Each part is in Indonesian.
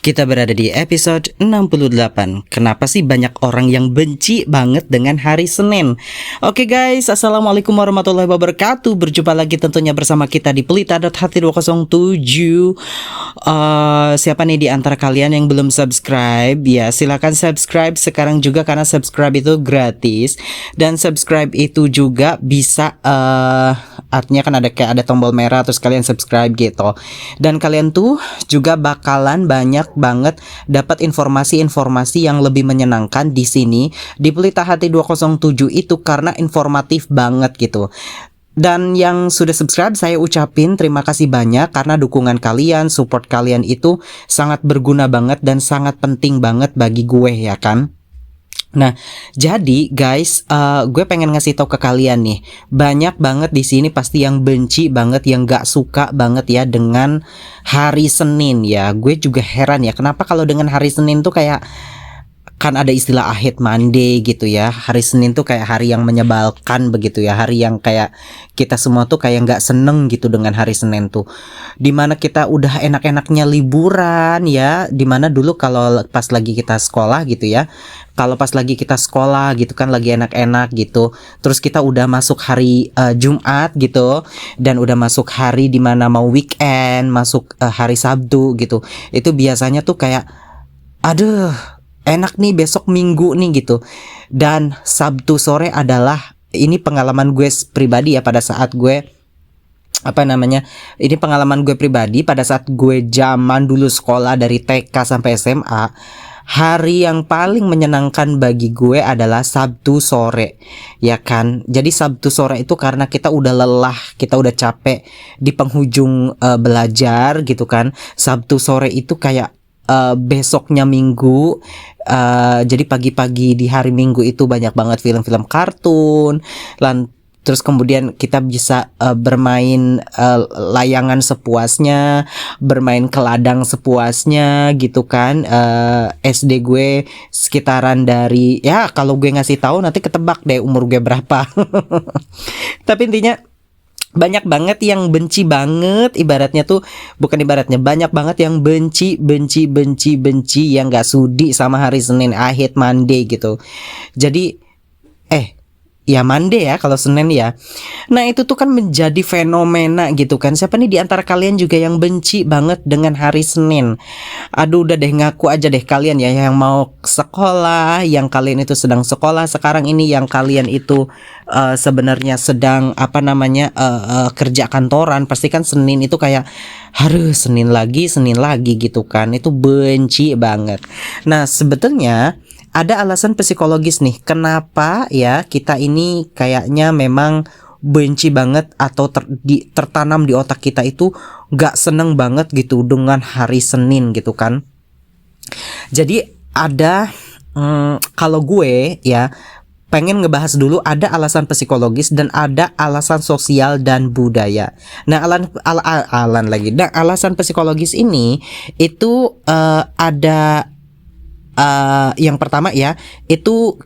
Kita berada di episode 68. Kenapa sih banyak orang yang benci banget dengan hari Senin? Oke guys, assalamualaikum warahmatullahi wabarakatuh. Berjumpa lagi tentunya bersama kita di Pelita.hati207. Siapa nih di antara kalian yang belum subscribe? Ya silakan subscribe sekarang juga, karena subscribe itu gratis. Dan subscribe itu juga bisa artinya kan ada tombol merah terus kalian subscribe gitu. Dan kalian tuh juga bakalan banyak banget dapat informasi-informasi yang lebih menyenangkan di sini di Pelita Hati 207 itu, karena informatif banget gitu. Dan yang sudah subscribe, saya ucapin terima kasih banyak, karena dukungan kalian, support kalian itu sangat berguna banget dan sangat penting banget bagi gue ya kan. Nah, jadi guys, gue pengen ngasih tahu ke kalian nih, banyak banget di sini pasti yang benci banget, yang gak suka banget ya dengan hari Senin ya. Gue juga heran ya, kenapa kalau dengan hari Senin tuh kayak, kan ada istilah I hate Monday gitu ya. Hari Senin tuh kayak hari yang menyebalkan begitu ya. Hari yang kayak kita semua tuh kayak gak seneng gitu dengan hari Senin tuh. Dimana kita udah enak-enaknya liburan ya. Dimana dulu kalau pas lagi kita sekolah gitu ya, kalau pas lagi kita sekolah gitu kan lagi enak-enak gitu, terus kita udah masuk hari Jumat gitu, dan udah masuk hari dimana mau weekend, masuk hari Sabtu gitu. Itu biasanya tuh kayak, aduh enak nih besok Minggu nih gitu. Dan Sabtu sore adalah, ini pengalaman gue pribadi ya, pada saat gue ini pengalaman gue pribadi pada saat gue zaman dulu sekolah dari TK sampai SMA. Hari yang paling menyenangkan bagi gue adalah Sabtu sore, ya kan. Jadi Sabtu sore itu karena kita udah lelah, kita udah capek di penghujung belajar gitu kan. Sabtu sore itu kayak besoknya Minggu. Jadi pagi-pagi di hari Minggu itu banyak banget film-film kartun. Terus kemudian kita bisa bermain layangan sepuasnya, bermain ke ladang sepuasnya gitu kan. SD gue sekitaran dari, ya kalau gue ngasih tahu nanti ketebak deh umur gue berapa. Tapi intinya banyak banget yang benci banget, ibaratnya tuh, bukan ibaratnya, banyak banget yang benci yang gak sudi sama hari Senin. I hate Monday gitu. Jadi ya Monday ya kalau Senin ya. Nah itu tuh kan menjadi fenomena gitu kan. Siapa nih di antara kalian juga yang benci banget dengan hari Senin? Aduh udah deh, ngaku aja deh kalian ya yang mau sekolah, yang kalian itu sedang sekolah sekarang ini, yang kalian itu sebenarnya sedang kerja kantoran. Pasti kan Senin itu kayak harus Senin lagi gitu kan. Itu benci banget. Nah sebetulnya ada alasan psikologis nih, kenapa ya kita ini kayaknya memang benci banget atau tertanam di otak kita itu gak seneng banget gitu dengan hari Senin gitu kan. Jadi ada kalau gue ya pengen ngebahas dulu, ada alasan psikologis dan ada alasan sosial dan budaya. Nah alasan psikologis ini itu ada yang pertama ya, itu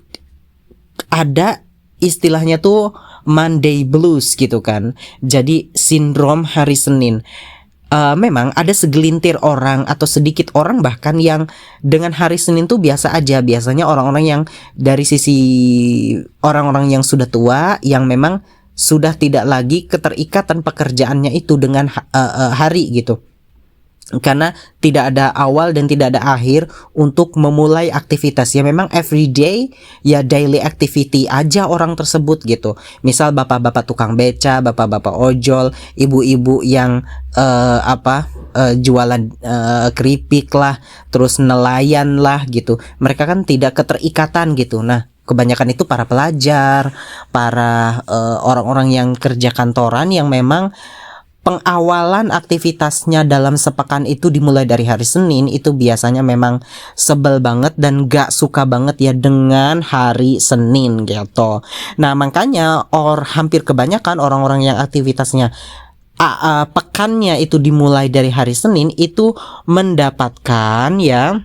ada istilahnya tuh Monday Blues gitu kan. Jadi sindrom hari Senin. Memang ada segelintir orang atau sedikit orang bahkan yang dengan hari Senin tuh biasa aja. Biasanya orang-orang yang dari sisi orang-orang yang sudah tua, yang memang sudah tidak lagi keterikatan pekerjaannya itu dengan hari gitu. Karena tidak ada awal dan tidak ada akhir untuk memulai aktivitas. Ya memang everyday, ya daily activity aja orang tersebut gitu. Misal bapak-bapak tukang beca, bapak-bapak ojol, ibu-ibu yang jualan keripik lah, terus nelayan lah gitu. Mereka kan tidak keterikatan gitu. Nah kebanyakan itu para pelajar, para orang-orang yang kerja kantoran yang memang pengawalan aktivitasnya dalam sepekan itu dimulai dari hari Senin, itu biasanya memang sebel banget dan gak suka banget ya dengan hari Senin gitu. Nah makanya hampir kebanyakan orang-orang yang aktivitasnya pekannya itu dimulai dari hari Senin itu mendapatkan ya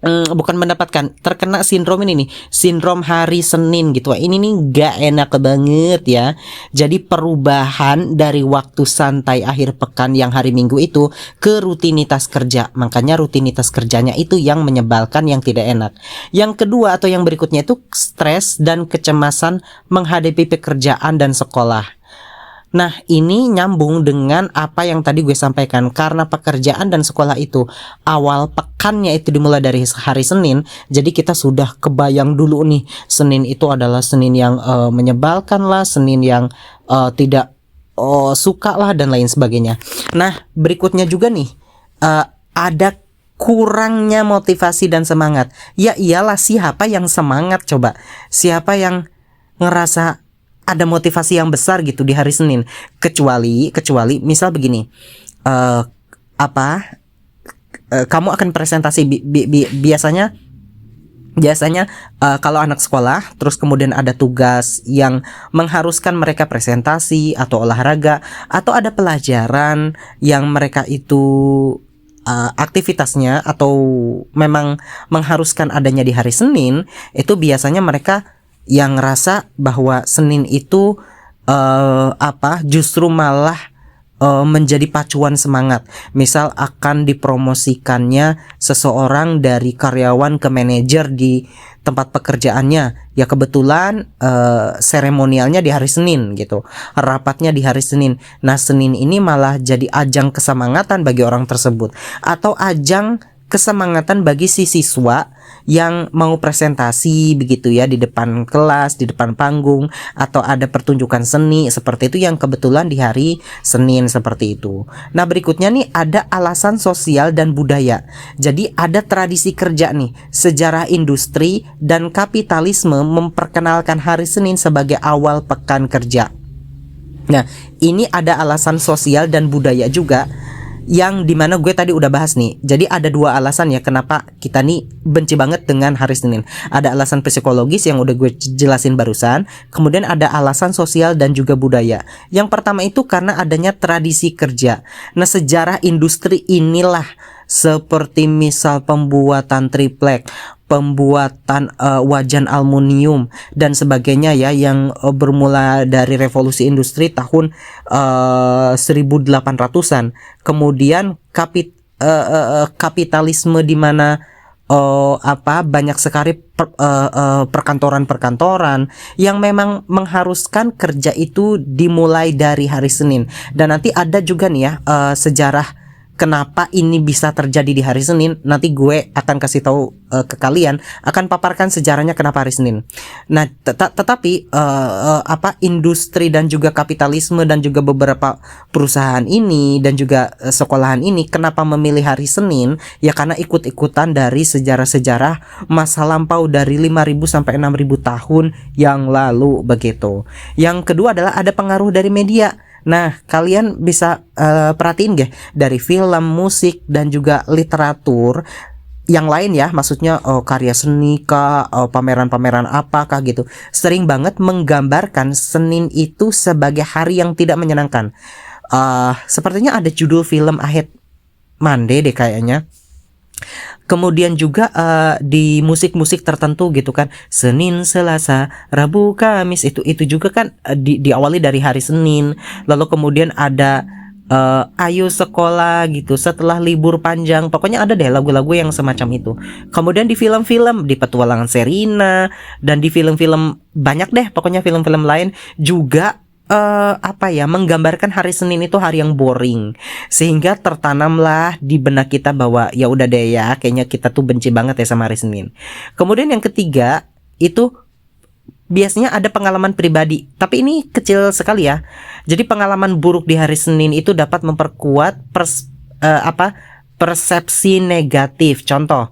bukan mendapatkan, terkena sindrom ini nih, sindrom hari Senin gitu. Ini nih gak enak banget ya. Jadi perubahan dari waktu santai akhir pekan yang hari Minggu itu ke rutinitas kerja. Makanya rutinitas kerjanya itu yang menyebalkan, yang tidak enak. Yang kedua atau yang berikutnya itu stres dan kecemasan menghadapi pekerjaan dan sekolah. Nah, ini nyambung dengan apa yang tadi gue sampaikan. Karena pekerjaan dan sekolah itu awal pekannya itu dimulai dari hari Senin, jadi kita sudah kebayang dulu nih, Senin itu adalah Senin yang menyebalkan lah, Senin yang tidak suka lah, dan lain sebagainya. Nah, berikutnya juga nih, ada kurangnya motivasi dan semangat. Ya iyalah, siapa yang semangat coba? Siapa yang ngerasa ada motivasi yang besar gitu di hari Senin? Kecuali misal begini, kamu akan presentasi biasanya kalau anak sekolah terus kemudian ada tugas yang mengharuskan mereka presentasi atau olahraga, atau ada pelajaran yang mereka itu aktivitasnya atau memang mengharuskan adanya di hari Senin, itu biasanya mereka yang ngerasa bahwa Senin itu justru malah menjadi pacuan semangat. Misal akan dipromosikannya seseorang dari karyawan ke manajer di tempat pekerjaannya. Ya kebetulan seremonialnya di hari Senin gitu, rapatnya di hari Senin. Nah, Senin ini malah jadi ajang kesemangatan bagi orang tersebut, atau ajang kesemangatan bagi si siswa yang mau presentasi begitu ya, di depan kelas, di depan panggung, atau ada pertunjukan seni seperti itu yang kebetulan di hari Senin seperti itu. Nah, berikutnya nih ada alasan sosial dan budaya. Jadi ada tradisi kerja nih, sejarah industri dan kapitalisme memperkenalkan hari Senin sebagai awal pekan kerja. Nah, ini ada alasan sosial dan budaya juga, yang dimana gue tadi udah bahas nih. Jadi ada dua alasan ya kenapa kita nih benci banget dengan hari Senin. Ada alasan psikologis yang udah gue jelasin barusan, kemudian ada alasan sosial dan juga budaya. Yang pertama itu karena adanya tradisi kerja. Nah, sejarah industri inilah, seperti misal pembuatan triplek, pembuatan wajan aluminium dan sebagainya ya, yang bermula dari revolusi industri tahun 1800-an. Kemudian kapitalisme di mana banyak sekali perkantoran-perkantoran yang memang mengharuskan kerja itu dimulai dari hari Senin. Dan nanti ada juga nih ya sejarah kenapa ini bisa terjadi di hari Senin. Nanti gue akan kasih tahu ke kalian, akan paparkan sejarahnya kenapa hari Senin. Nah, tetapi industri dan juga kapitalisme dan juga beberapa perusahaan ini dan juga sekolahan ini kenapa memilih hari Senin? Ya karena ikut-ikutan dari sejarah-sejarah masa lampau dari 5.000 sampai 6.000 tahun yang lalu begitu. Yang kedua adalah ada pengaruh dari media. Nah, kalian bisa perhatiin gak dari film, musik, dan juga literatur yang lain ya, maksudnya karya seni kah, pameran-pameran apakah gitu, sering banget menggambarkan Senin itu sebagai hari yang tidak menyenangkan. Sepertinya ada judul film Ahead Monday deh kayaknya. Kemudian juga di musik-musik tertentu gitu kan, Senin, Selasa, Rabu, Kamis, itu juga kan diawali dari hari Senin. Lalu kemudian ada ayo sekolah gitu setelah libur panjang. Pokoknya ada deh lagu-lagu yang semacam itu. Kemudian di film-film, di Petualangan Sherina, dan di film-film banyak deh pokoknya film-film lain juga menggambarkan hari Senin itu hari yang boring, sehingga tertanamlah di benak kita bahwa ya udah deh ya, kayaknya kita tuh benci banget ya sama hari Senin. Kemudian yang ketiga itu biasanya ada pengalaman pribadi, tapi ini kecil sekali ya. Jadi pengalaman buruk di hari Senin itu dapat memperkuat persepsi negatif. Contoh,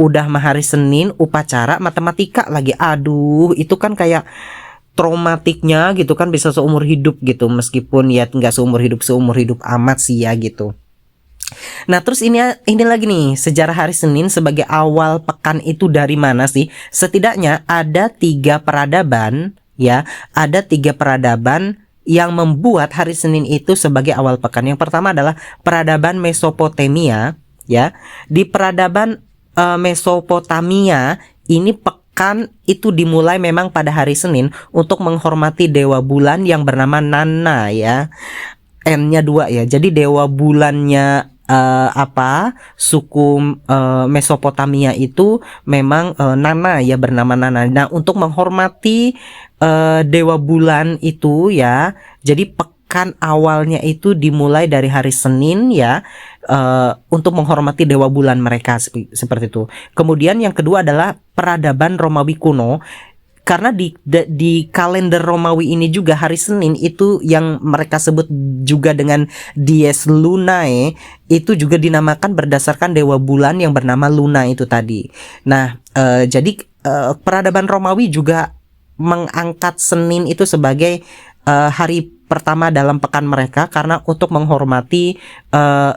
udah hari Senin upacara matematika lagi, aduh itu kan kayak traumatiknya gitu kan, bisa seumur hidup gitu, meskipun ya nggak seumur hidup amat sih ya gitu. Nah, terus ini lagi nih, sejarah hari Senin sebagai awal pekan itu dari mana sih? Setidaknya ada 3 peradaban ya, ada 3 peradaban yang membuat hari Senin itu sebagai awal pekan. Yang pertama adalah peradaban Mesopotamia ya. Di peradaban Mesopotamia ini pekan itu dimulai memang pada hari Senin untuk menghormati dewa bulan yang bernama Nanna ya. N-nya 2 ya. Jadi dewa bulannya suku Mesopotamia itu memang Nana ya, bernama Nana. Nah, untuk menghormati dewa bulan itu ya, jadi pekan awalnya itu dimulai dari hari Senin ya, untuk menghormati dewa bulan mereka seperti itu. Kemudian yang kedua adalah peradaban Romawi kuno. Karena di kalender Romawi ini juga hari Senin itu yang mereka sebut juga dengan Dies Lunae, itu juga dinamakan berdasarkan dewa bulan yang bernama Luna itu tadi. Nah, jadi peradaban Romawi juga mengangkat Senin itu sebagai hari pertama dalam pekan mereka karena untuk menghormati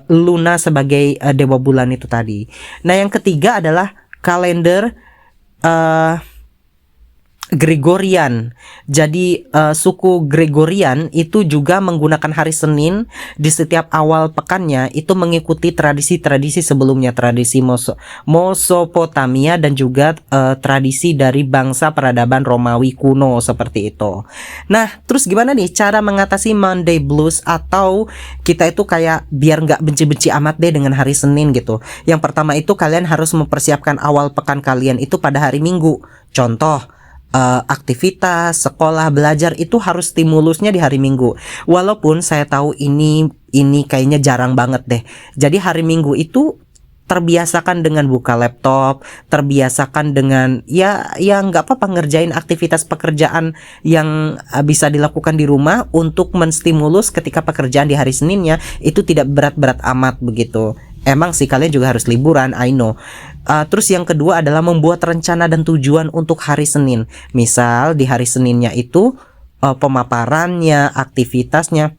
Luna sebagai dewa bulan itu tadi. Nah, yang ketiga adalah kalender Gregorian. Jadi suku Gregorian itu juga menggunakan hari Senin di setiap awal pekannya, itu mengikuti tradisi-tradisi sebelumnya, tradisi Mesopotamia dan juga tradisi dari bangsa peradaban Romawi kuno seperti itu. Nah, terus gimana nih cara mengatasi Monday Blues atau kita itu kayak biar nggak benci-benci amat deh dengan hari Senin gitu. Yang pertama itu kalian harus mempersiapkan awal pekan kalian itu pada hari Minggu. Contoh, aktivitas, sekolah, belajar itu harus stimulusnya di hari Minggu. Walaupun saya tahu ini kayaknya jarang banget deh. Jadi hari Minggu itu terbiasakan dengan buka laptop, terbiasakan dengan ya nggak apa-apa ngerjain aktivitas pekerjaan yang bisa dilakukan di rumah untuk menstimulus ketika pekerjaan di hari Seninnya itu tidak berat-berat amat begitu. Emang sih kalian juga harus liburan, I know. Terus yang kedua adalah membuat rencana dan tujuan untuk hari Senin. Misal di hari Seninnya itu pemaparannya, aktivitasnya,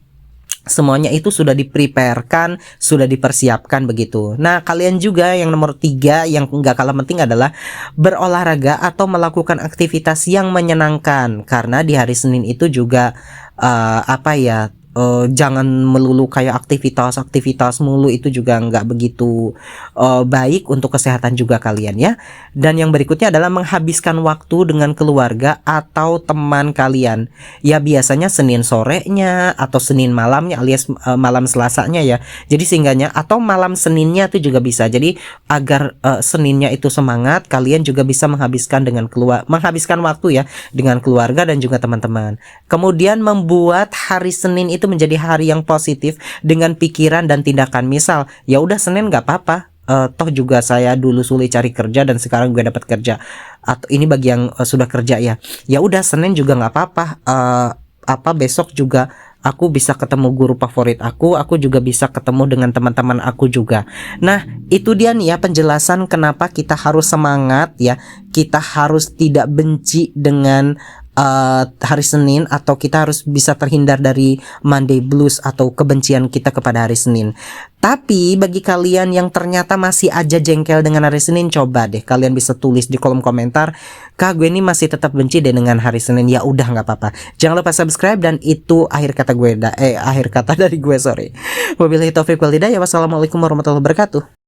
semuanya itu sudah dipreparekan, sudah dipersiapkan begitu. Nah, kalian juga yang nomor 3 yang nggak kalah penting adalah berolahraga atau melakukan aktivitas yang menyenangkan. Karena di hari Senin itu juga jangan melulu kayak aktivitas mulu, itu juga nggak begitu baik untuk kesehatan juga kalian ya. Dan yang berikutnya adalah menghabiskan waktu dengan keluarga atau teman kalian. Ya biasanya Senin sorenya atau Senin malamnya alias malam Selasanya ya. Jadi seenggaknya atau malam Seninnya itu juga bisa. Jadi agar Seninnya itu semangat, kalian juga bisa menghabiskan waktu ya dengan keluarga dan juga teman-teman. Kemudian membuat hari Senin itu menjadi hari yang positif dengan pikiran dan tindakan. Misal, ya udah Senin nggak apa-apa. Toh juga saya dulu sulit cari kerja dan sekarang gue dapat kerja. Atau ini bagi yang sudah kerja ya. Ya udah Senin juga nggak apa-apa. Besok juga aku bisa ketemu guru favorit aku juga bisa ketemu dengan teman-teman aku juga. Nah, itu dia nih ya penjelasan kenapa kita harus semangat ya. Kita harus tidak benci dengan hari Senin, atau kita harus bisa terhindar dari Monday Blues atau kebencian kita kepada hari Senin. Tapi bagi kalian yang ternyata masih aja jengkel dengan hari Senin, coba deh kalian bisa tulis di kolom komentar, "Kak, gue ini masih tetap benci deh dengan hari Senin." Ya udah nggak apa-apa. Jangan lupa subscribe, dan itu akhir kata dari gue, sorry. Wabillahi taufiq wal hidayah. Wassalamualaikum warahmatullahi wabarakatuh.